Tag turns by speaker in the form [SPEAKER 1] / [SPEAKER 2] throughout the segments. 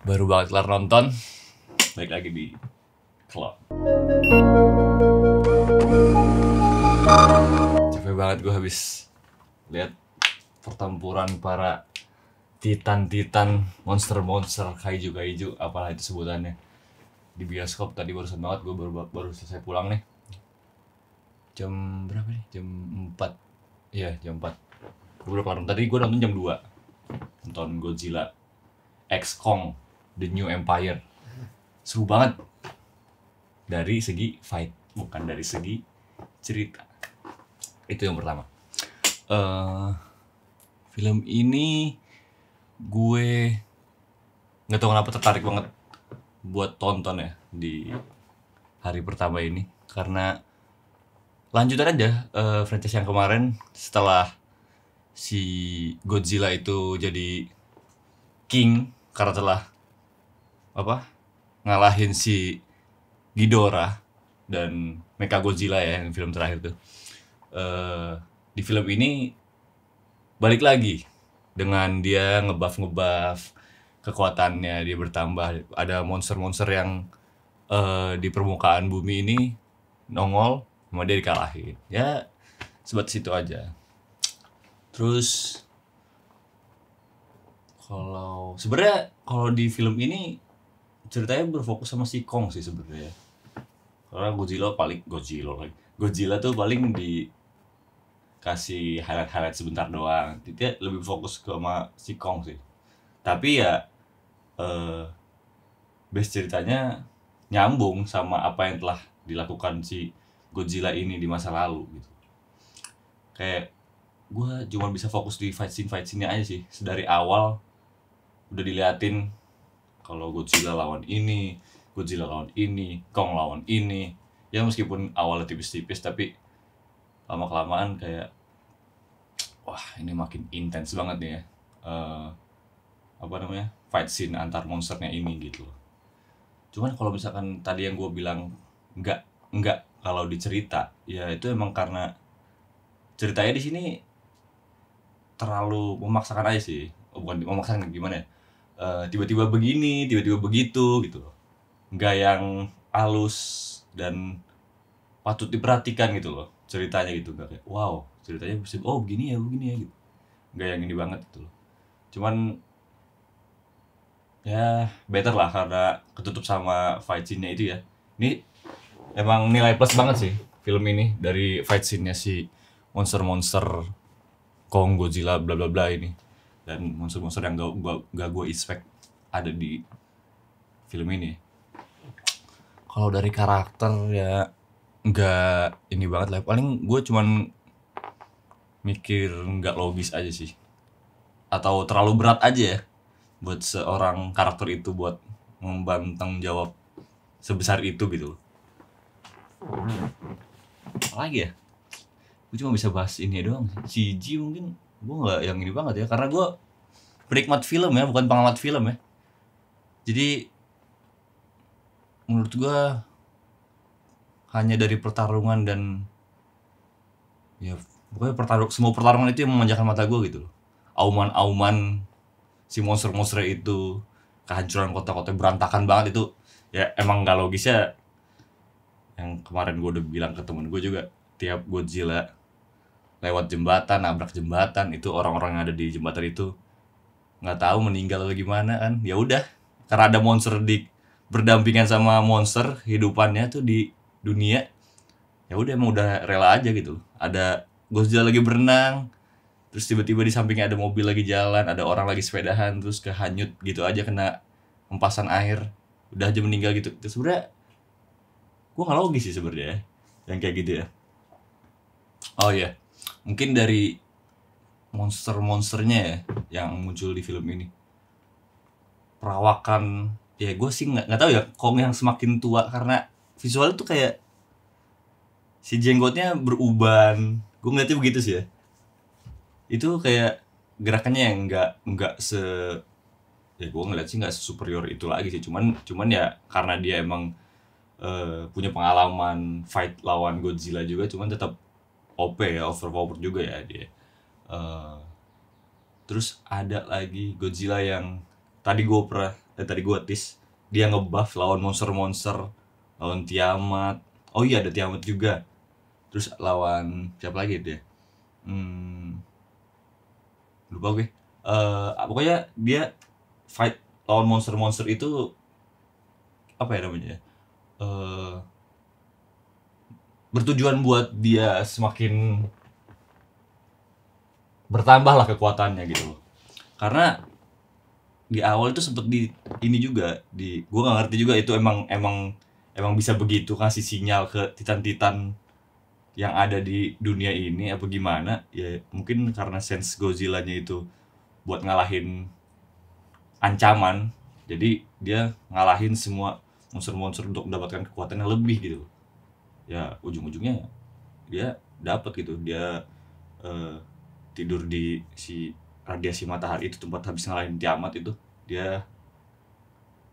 [SPEAKER 1] Baru banget kelar nonton, balik lagi di klub. Capek banget gue habis lihat pertempuran para titan-titan, monster-monster, kaiju-kaiju, apalah itu sebutannya di bioskop. Tadi barusan banget gue baru selesai pulang nih. Jam berapa nih? Jam 4. Iya, jam 4. Gue udah tadi gue nonton jam 2. Nonton Godzilla X Kong The New Empire. Seru banget. Dari segi fight, bukan dari segi cerita. Itu yang pertama. Film ini gue nggak tahu kenapa tertarik banget buat tonton ya di hari pertama ini, karena lanjutan aja franchise yang kemarin setelah si Godzilla itu jadi king karena telah ngalahin si Ghidorah dan Mechagodzilla ya, yang film terakhir tuh. Di film ini balik lagi dengan dia ngebuff kekuatannya, dia bertambah, ada monster-monster yang di permukaan bumi ini nongol sama dia dikalahin. Ya sebatas itu aja. Terus kalau di film ini ceritanya berfokus sama si Kong sih sebenarnya. Karena Godzilla tuh paling dikasih highlight sebentar doang. Dia lebih fokus ke sama si Kong sih. Tapi ya base ceritanya nyambung sama apa yang telah dilakukan si Godzilla ini di masa lalu gitu. Kayak gue cuma bisa fokus di fight scene-nya aja sih. Dari awal udah diliatin kalau Godzilla lawan ini, Kong lawan ini. Ya meskipun awalnya tipis-tipis, tapi lama-kelamaan kayak wah, ini makin intens banget nih ya. Fight scene antar monsternya ini gitu loh. Cuman kalau misalkan tadi yang gue bilang enggak kalau dicerita, ya itu emang karena ceritanya di sini terlalu memaksakan aja sih. Bukan memaksakan, gimana ya? Tiba-tiba begini, tiba-tiba begitu gitu loh. Enggak yang halus dan patut diperhatikan gitu loh ceritanya gitu. Enggak kayak wow, ceritanya bisa begini ya gitu. Enggak yang ini banget gitu loh. Cuman ya better lah karena ketutup sama fight scene-nya itu ya. Ini emang nilai plus banget sih film ini, dari fight scene-nya si monster-monster Kong, Godzilla, bla bla bla ini, dan monster-monster yang gak gue expect ada di film ini. Kalau dari karakter ya nggak ini banget lah, paling gue cuman mikir nggak logis aja sih, atau terlalu berat aja ya buat seorang karakter itu buat membantang jawab sebesar itu gitu. Apalagi ya, gue cuma bisa bahas ini doang. CG mungkin gue nggak yang ini banget ya, karena gue penikmat film ya, bukan pengamat film ya. Jadi menurut gue hanya dari pertarungan dan ya pokoknya semua pertarungan itu yang memanjakan mata gue gitu loh. Auman si monster-monster itu, kehancuran kota-kota berantakan banget itu ya emang gak logis ya. Yang kemarin gue udah bilang ke temen gue juga, tiap Godzilla lewat jembatan, nabrak jembatan, itu orang-orang yang ada di jembatan itu nggak tahu meninggal atau gimana kan. Ya udah, karena ada monster berdampingan sama monster hidupannya tuh di dunia, ya udah emang udah rela aja gitu. Ada Godzilla lagi berenang, terus tiba-tiba di sampingnya ada mobil lagi jalan, ada orang lagi sepedahan, terus kehanyut gitu aja kena hempasan air, udah aja meninggal gitu. Itu sebenarnya gue nggak logis sih sebenarnya yang kayak gitu ya. Oh iya, mungkin dari monster-monsternya ya yang muncul di film ini, perawakan ya gue sih nggak tahu ya, Kong yang semakin tua karena visualnya tuh kayak si jenggotnya beruban, gue ngeliatnya begitu sih ya. Itu kayak gerakannya yang nggak ya gue ngeliat sih nggak superior itu lagi sih, cuman ya karena dia emang punya pengalaman fight lawan Godzilla juga, cuman tetap OP ya, overpower juga ya dia. Terus ada lagi Godzilla yang tadi gue tis, dia ngebuff lawan monster-monster, lawan Tiamat. Oh iya, ada Tiamat juga. Terus lawan siapa lagi dia? Lupa gue. Pokoknya dia fight lawan monster-monster itu apa ya namanya? Bertujuan buat dia semakin bertambah lah kekuatannya gitu loh. Karena di awal itu sempet di ini juga gue nggak ngerti juga itu emang bisa begitu kasih sinyal ke titan-titan yang ada di dunia ini apa gimana ya, mungkin karena sense Godzilla-nya itu buat ngalahin ancaman, jadi dia ngalahin semua monster-monster untuk mendapatkan kekuatan yang lebih gitu. Ya ujung-ujungnya dia dapat gitu, dia tidur di si radiasi matahari itu, tempat habis ngalahin Tiamat itu, dia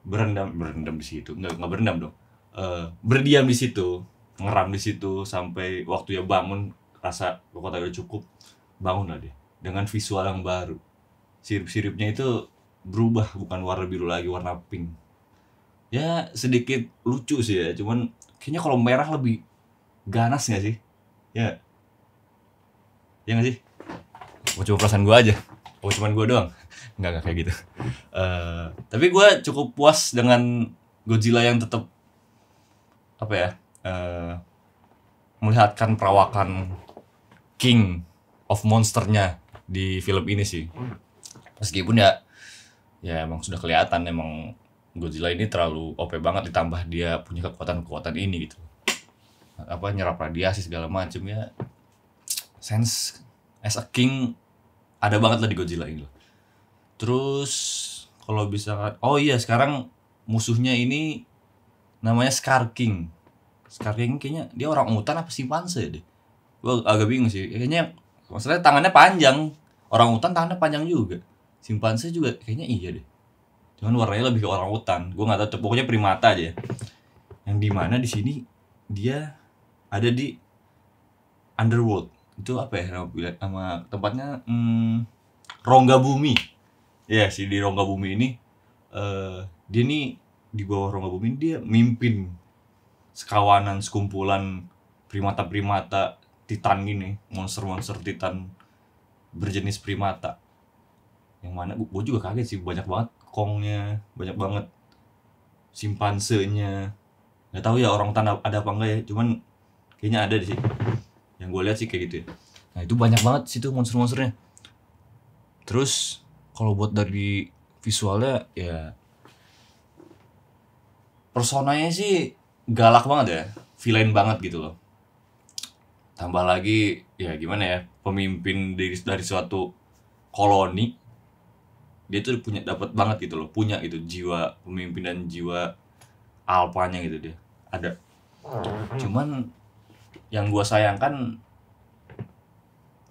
[SPEAKER 1] berendam di situ, nggak berendam dong, berdiam di situ, ngeram di situ sampai waktu ya bangun, rasa kekuatan udah cukup, bangun lah dia dengan visual yang baru. Sirip-siripnya itu berubah, bukan warna biru lagi, warna pink. Ya sedikit lucu sih ya, cuman kayaknya kalau merah lebih ganas nggak sih? Ya nggak sih? Cuma perasaan gue aja, cuman gue doang? Nggak kayak gitu. Tapi gue cukup puas dengan Godzilla yang tetap apa ya, melihatkan perawakan King of Monsternya di film ini sih. Meskipun ya emang sudah kelihatan emang Godzilla ini terlalu OP banget, ditambah dia punya kekuatan ini gitu. Apa, nyerap radiasi segala macam ya. Sense as a king ada banget lah di Godzilla ini. Terus kalau bisa, oh iya, sekarang musuhnya ini namanya Scar King. Scar King kayaknya dia orang utan apa simpanse deh. Gue agak bingung sih. Kayaknya masalahnya tangannya panjang. Orang utan tangannya panjang juga. Simpanse juga kayaknya iya deh. Cuman warnanya lebih ke orang utan. Gue nggak tahu, pokoknya primata aja. Yang dimana di sini dia ada di Underworld. Itu apa ya nama tempatnya? Rongga Bumi. Ya sih, di Rongga Bumi ini dia nih di bawah Rongga Bumi ini dia mimpin sekawanan, sekumpulan primata-primata titan gini, monster-monster titan berjenis primata. Yang mana gue juga kaget sih, banyak banget kongnya, banyak banget simpansenya. Nggak tahu ya orang tanah ada apa enggak ya, cuman kayaknya ada di sini. Yang gue lihat sih kayak gitu ya. Nah itu banyak banget situ monster-monsternya. Terus kalau buat dari visualnya ya, personanya sih galak banget ya, villain banget gitu loh. Tambah lagi ya gimana ya, pemimpin dari suatu koloni, dia tuh dapat banget gitu loh, punya gitu jiwa pemimpin dan jiwa alpanya gitu dia ada. Cuman yang gua sayangkan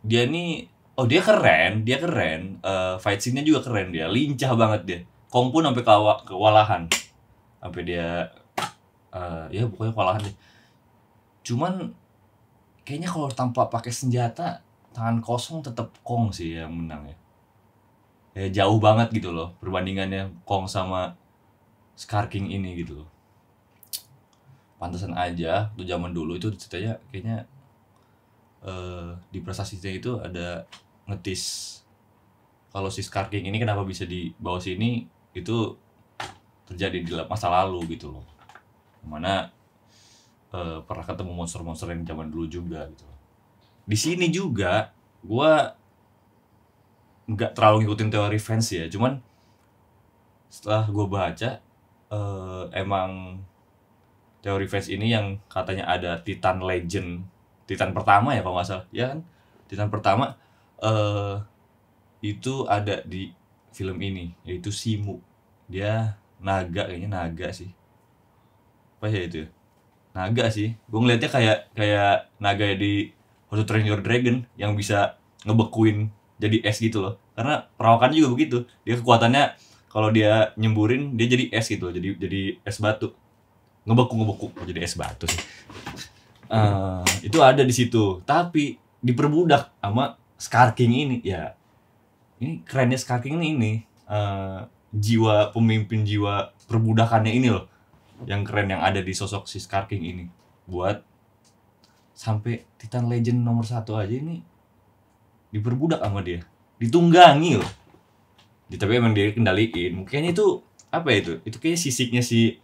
[SPEAKER 1] dia nih, dia keren, fight scene-nya juga keren, dia lincah banget dia. Kong pun sampai kewalahan, sampai dia ya pokoknya kewalahan deh. Cuman kayaknya kalau tanpa pakai senjata, tangan kosong tetap Kong sih yang menang ya. Ya jauh banget gitu loh perbandingannya Kong sama Scar King ini gitu loh. Pantesan aja tuh zaman dulu itu ceritanya kayaknya di prasastia itu ada ngetis kalau si Scar King ini kenapa bisa di bawah sini, itu terjadi di masa lalu gitu loh. Mana pernah ketemu monster-monster yang zaman dulu juga gitu. Di sini juga gua nggak terlalu ngikutin teori fans ya, cuman setelah gue baca emang teori fans ini yang katanya ada Titan Legend, Titan pertama ya kalau nggak salah, ya kan? Titan pertama itu ada di film ini, yaitu Simu. Dia naga, kayaknya naga sih. Apa ya itu? Naga sih. Gue ngeliatnya kayak naga di How to Train Your Dragon yang bisa ngebekuin jadi es gitu loh. Karena perawakannya juga begitu. Dia kekuatannya kalau dia nyemburin dia jadi es gitu, jadi es batu. Ngebeku jadi es batu sih. Itu ada di situ. Tapi diperbudak sama Scar King ini ya. Ini kerennya Scar King ini jiwa pemimpin, jiwa perbudakannya ini loh, yang keren yang ada di sosok si Scar King ini. Buat sampai Titan Legend nomor 1 aja ini diperbudak sama dia, ditunggangi loh. Tapi emang dia kendaliin. Kayaknya itu apa ya itu kayaknya sisiknya si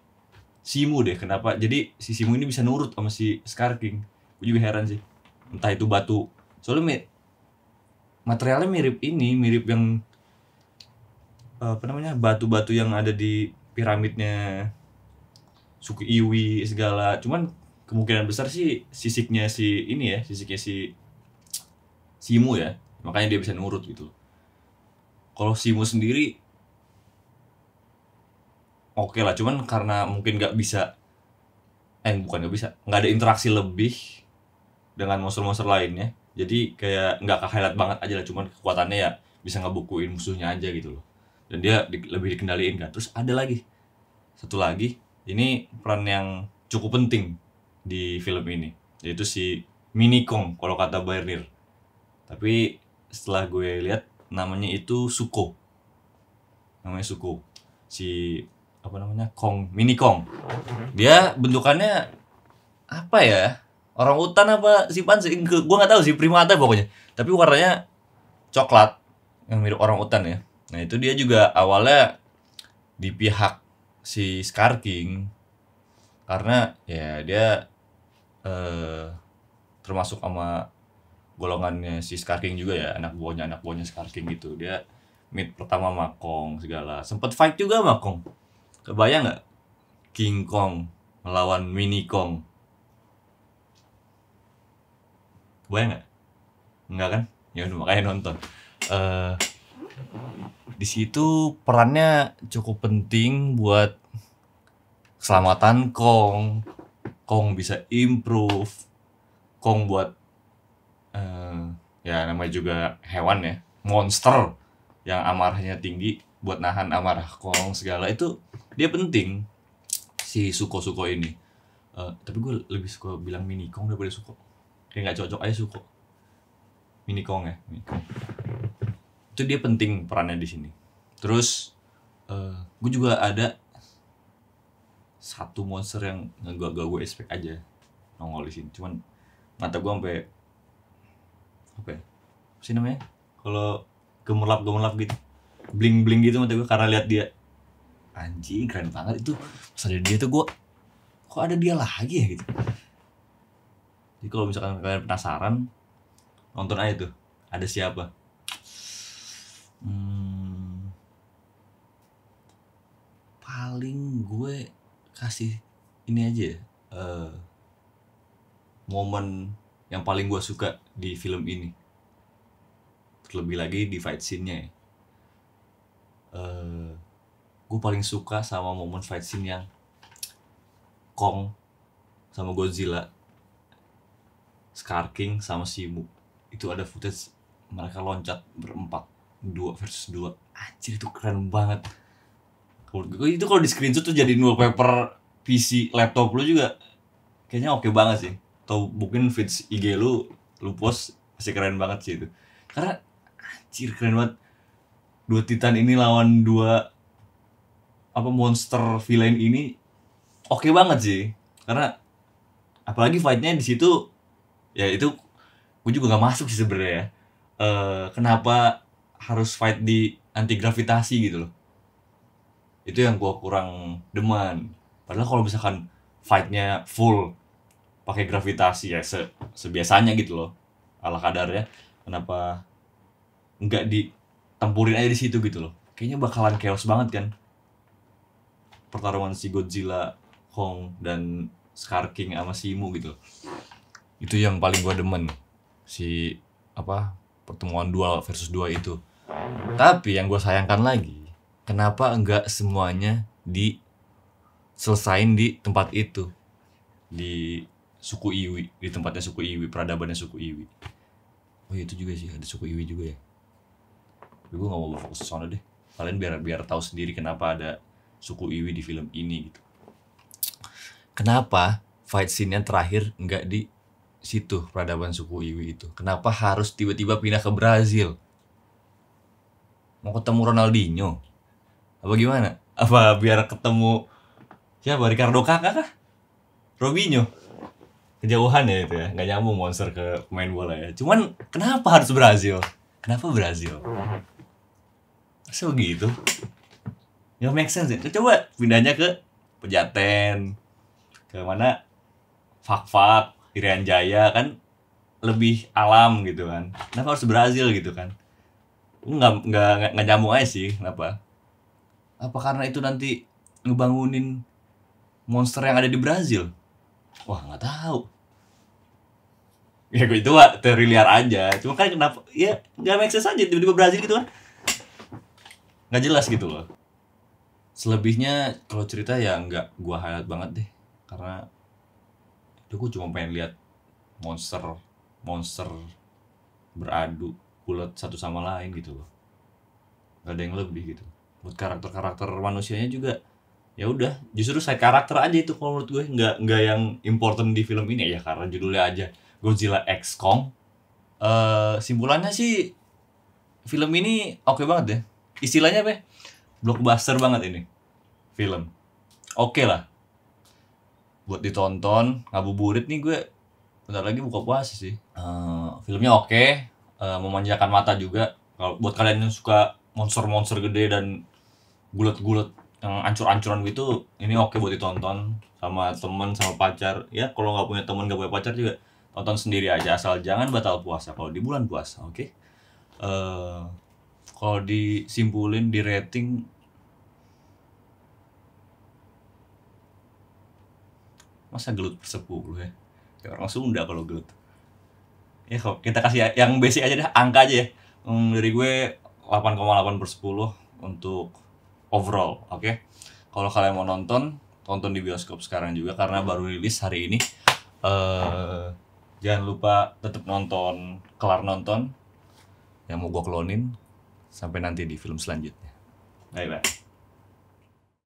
[SPEAKER 1] Simu deh. Kenapa jadi si Simu ini bisa nurut sama si Scar King? Gue juga heran sih. Entah itu batu, soalnya materialnya mirip yang apa namanya, batu-batu yang ada di piramidnya suku Iwi segala. Cuman kemungkinan besar sih sisiknya si Simu ya, makanya dia bisa nurut gitu. Kalau Simu sendiri oke lah, cuman karena mungkin nggak ada interaksi lebih dengan monster-monster lainnya, jadi kayak nggak ke-highlight banget aja lah. Cuman kekuatannya ya bisa ngebukuin musuhnya aja gitu loh, dan dia lebih dikendaliin kan. Terus ada lagi satu lagi, ini peran yang cukup penting di film ini, yaitu si Mini Kong kalau kata Bernir. Tapi setelah gue lihat namanya itu Suko, si apa namanya, Mini Kong. Dia bentukannya apa ya, orang utan apa simpanse, gue nggak tahu sih, primata pokoknya. Tapi warnanya coklat yang mirip orang utan ya. Nah itu dia juga awalnya di pihak si Scar King karena ya dia termasuk sama golongannya si Scar King juga ya, anak buahnya Scar King gitu. Dia meet pertama sama Kong segala, sempet fight juga sama Kong. Kebayang nggak King Kong melawan Mini Kong? Kebayang nggak? Enggak kan? Ya udah makanya nonton. Di situ perannya cukup penting buat keselamatan Kong. Kong bisa improve. Kong buat ya namanya juga hewan ya, monster yang amarahnya tinggi, buat nahan amarah Kong segala. Itu dia penting si Suko ini. Tapi gue lebih suka bilang Mini Kong daripada Suko. Kayak nggak cocok aja Suko. Mini Kong ya. Itu dia penting perannya di sini. Terus gue juga ada satu monster yang gak gue expect aja nongol di sini. Cuman mata gue sampai apa sih namanya, kalau gemerlap gitu, bling gitu mata gue karena lihat dia. Anjing keren banget itu. Pas ada dia tuh gue, kok ada dia lagi ya gitu. Jadi kalau misalkan kalian penasaran, nonton aja tuh ada siapa. Paling gue kasih ini aja momen yang paling gue suka di film ini, terlebih lagi di fight scene-nya ya. Gue paling suka sama momen fight scene yang Kong sama Godzilla, Scar King sama Simu. Itu ada footage mereka loncat berempat, 2 versus 2. Anjir itu keren banget. Itu kalau di screenshot tuh jadi wallpaper PC laptop lu juga kayaknya oke banget sih. Atau mungkin feeds IG lu post, masih keren banget sih itu. Karena anjir keren banget. 2 Titan ini lawan 2 monster villain ini oke banget sih. Karena apalagi fightnya di situ ya, itu gue juga nggak masuk sih sebenarnya ya. Kenapa harus fight di anti gravitasi gitu loh? Itu yang gue kurang demen. Padahal kalau misalkan fightnya full pakai gravitasi ya sebiasanya gitu loh, ala kadarnya, kenapa nggak ditempurin aja di situ gitu loh? Kayaknya bakalan chaos banget kan pertarungan si Godzilla, Kong, dan Scar King sama Simu gitu. Itu yang paling gue demen, si pertemuan 2 versus 2 itu. Tapi yang gue sayangkan lagi, kenapa enggak semuanya diselesain di tempat itu, di suku Iwi, di tempatnya suku Iwi, peradabannya suku Iwi. Oh itu juga sih, ada suku Iwi juga ya. Tapi gue gak mau berfokus ke sana deh. Kalian biar tahu sendiri kenapa ada suku Iwi di film ini gitu. Kenapa fight scene-nya terakhir nggak di situ peradaban suku Iwi itu? Kenapa harus tiba-tiba pindah ke Brazil? Mau ketemu Ronaldinho apa gimana? Apa biar ketemu siapa, Ricardo Kakak kah? Robinho? Kejauhan ya itu ya, nggak nyambung monster ke pemain bola ya. Cuman kenapa harus Brazil? Kenapa Brazil? Masa begitu? Nggak make sense ya. Coba pindahnya ke Pejaten, ke mana, Fak-Fak, Irian Jaya kan lebih alam gitu kan. Kenapa harus Brazil gitu kan? Nggak nyambung aja sih. Kenapa? Apa karena itu nanti ngebangunin monster yang ada di Brazil? Wah, nggak tahu. Ya itu teori liar aja. Cuma kan kenapa? Ya nggak make sense aja tiba-tiba Brazil gitu kan? Nggak jelas gitu loh. Selebihnya kalau cerita ya nggak gua highlight banget deh, karena itu gua cuma pengen lihat monster beradu kulat satu sama lain gitu loh. Gak ada yang lebih gitu. Buat karakter manusianya juga ya udah, justru side karakter aja itu kalau menurut gue, nggak yang important di film ini ya, karena judulnya aja Godzilla X Kong. Simpulannya sih film ini oke banget ya. Istilahnya apa ya? Blockbuster banget ini film. Oke lah buat ditonton, ngabuburit nih gue bentar lagi buka puasa sih. Filmnya oke, memanjakan mata juga. Kalau buat kalian yang suka monster gede dan gulat-gulat yang ancur-ancuran gitu, ini oke buat ditonton sama temen, sama pacar. Ya kalau nggak punya temen, nggak punya pacar juga tonton sendiri aja, asal jangan batal puasa kalau di bulan puasa. Oke. Kalau disimpulin di rating, masa gelut per 10 ya? Kayak orang Sunda kalau gelut. Ya kalau kita kasih yang basic aja deh, angka aja ya. Dari gue 8,8/10 untuk overall, oke? Kalau kalian mau tonton di bioskop sekarang juga karena baru rilis hari ini. Jangan lupa tetap nonton, kelar nonton yang mau gue klonin sampai nanti di film selanjutnya. Bye bye.